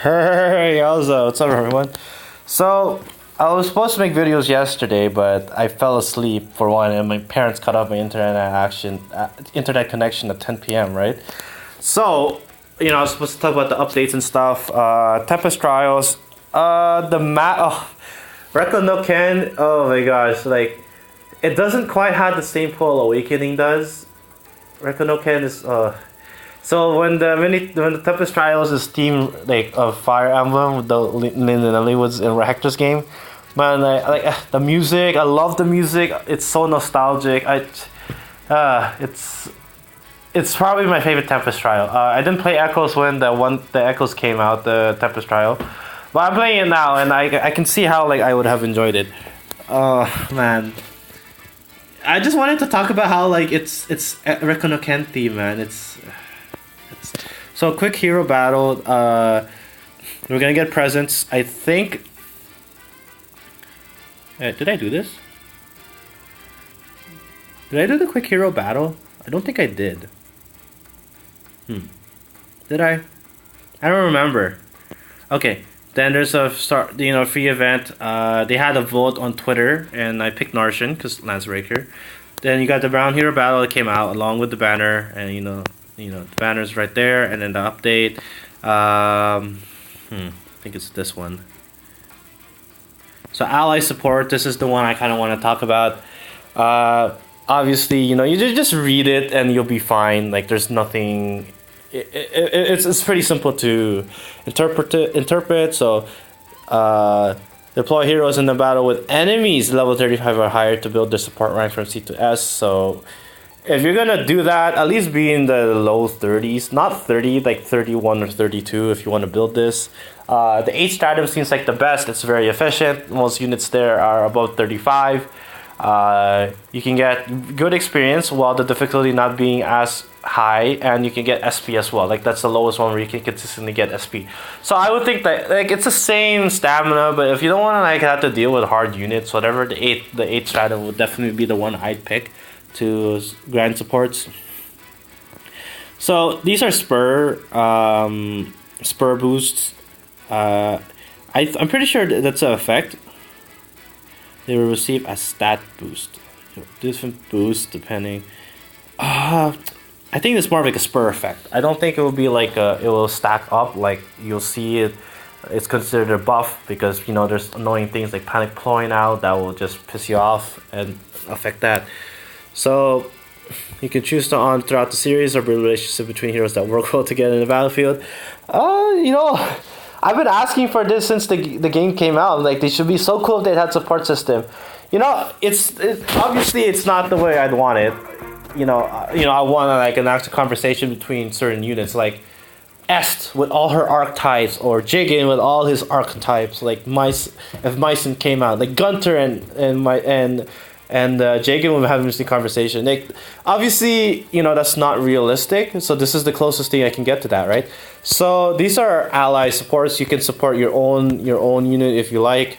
Hey, what's up, everyone? So, I was supposed to make videos yesterday, but I fell asleep for one, and my parents cut off my internet connection at 10 p.m. Right? So, I was supposed to talk about the updates and stuff. Tempest Trials. The map. Oh, Rekka no Ken. Oh my gosh! Like, it doesn't quite have the same pull Awakening does. Rekka no Ken is. So when the Tempest Trials is theme like of Fire Emblem with the Lin and Eliwood's in Hector's game, man, I like the music. I love the music. It's so nostalgic. It's probably my favorite Tempest Trial. I didn't play Echoes when the Echoes came out, the Tempest Trial, but I'm playing it now, and I can see how like I would have enjoyed it. Oh man. I just wanted to talk about how like it's Rekka no Ken theme, man. So quick hero battle. We're gonna get presents. I think. Did I do this? Did I do the quick hero battle? I don't think I did. Did I? I don't remember. Okay. Then there's a free event. They had a vote on Twitter, and I picked Narshan because Lance Raker. Then you got the Brown Hero battle that came out along with the banner, and the banner's right there, and then the update. I think it's this one. So ally support. This is the one I kind of want to talk about. Obviously, you just read it and you'll be fine. Like there's nothing. It's pretty simple to interpret. So, deploy heroes in the battle with enemies level 35 or higher to build their support rank from C to S. So, if you're gonna do that, at least be in the low 30s, not 30, like 31 or 32 if you want to build this. The 8 stratum seems like the best. It's very efficient. Most units there are above 35. You can get good experience while the difficulty not being as high, and you can get SP as well. Like that's the lowest one where you can consistently get SP. So I would think that like it's the same stamina, but if you don't want to like have to deal with hard units, whatever, the 8 stratum would definitely be the one I'd pick to grand supports. So these are spur boosts. I'm pretty sure that's an effect. They will receive a stat boost. Different boosts depending. I think it's more of like a spur effect. I don't think it will be like it will stack up. Like you'll see it. It's considered a buff because there's annoying things like panic pulling out that will just piss you off and affect that. So you can choose to on throughout the series or build a relationship between heroes that work well together in the battlefield. I've been asking for this since the game came out. Like they should be so cool if they had support system. It's obviously it's not the way I'd want it. I want like an active conversation between certain units, like Est with all her archetypes, or Jigen with all his archetypes. Like if Meissen came out, like Gunter and Jigen would have an interesting conversation. Like obviously, that's not realistic. So this is the closest thing I can get to that, right? So these are ally supports. You can support your own unit if you like.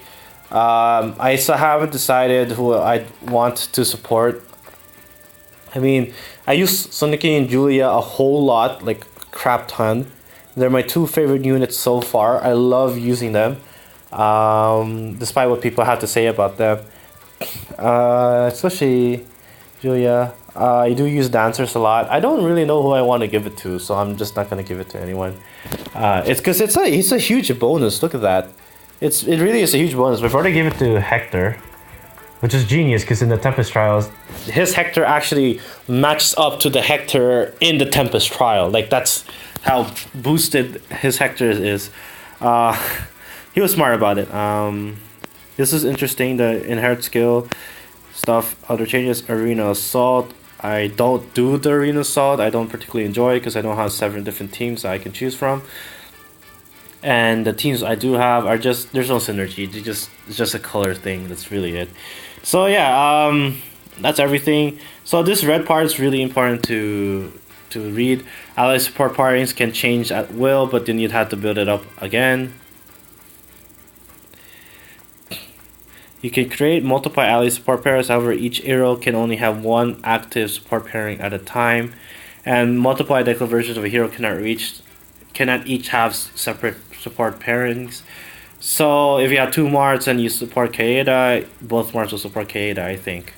I still haven't decided who I want to support. I mean, I use Sonic and Julia a whole lot, like a crap ton. They're my 2 favorite units so far. I love using them, despite what people have to say about them. Especially Julia. I do use dancers a lot. I don't really know who I want to give it to, so I'm just not gonna give it to anyone. It's because it's a huge bonus. Look at that. It really is a huge bonus. We've already given it to Hector, which is genius because in the Tempest Trials, his Hector actually matches up to the Hector in the Tempest Trial. Like that's how boosted his Hector is. He was smart about it. This is interesting. The inherit skill stuff. Other changes. Arena Assault. I don't do the Arena Assault. I don't particularly enjoy it because I don't have 7 different teams that I can choose from. And the teams I do have are just there's no synergy. It's just a color thing. That's really it. So yeah, that's everything. So this red part is really important to read. Ally support pairings can change at will, but then you'd have to build it up again. You can create multiple ally support pairs. However, each hero can only have 1 active support pairing at a time, and multiple identical versions of a hero cannot reach cannot each have separate support pairings. So if you have two Marts and you support Kaeda, both Marts will support Kaeda, I think.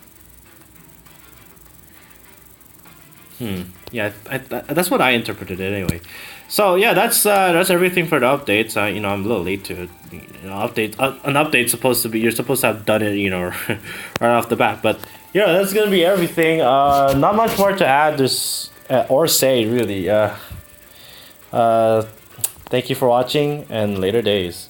Yeah, that's what I interpreted it anyway. So yeah, that's everything for the updates. I'm a little late to it. Update an update supposed to be you're supposed to have done it, right off the bat. But yeah, that's gonna be everything. Not much more to add. There's or say really. Thank you for watching and later days.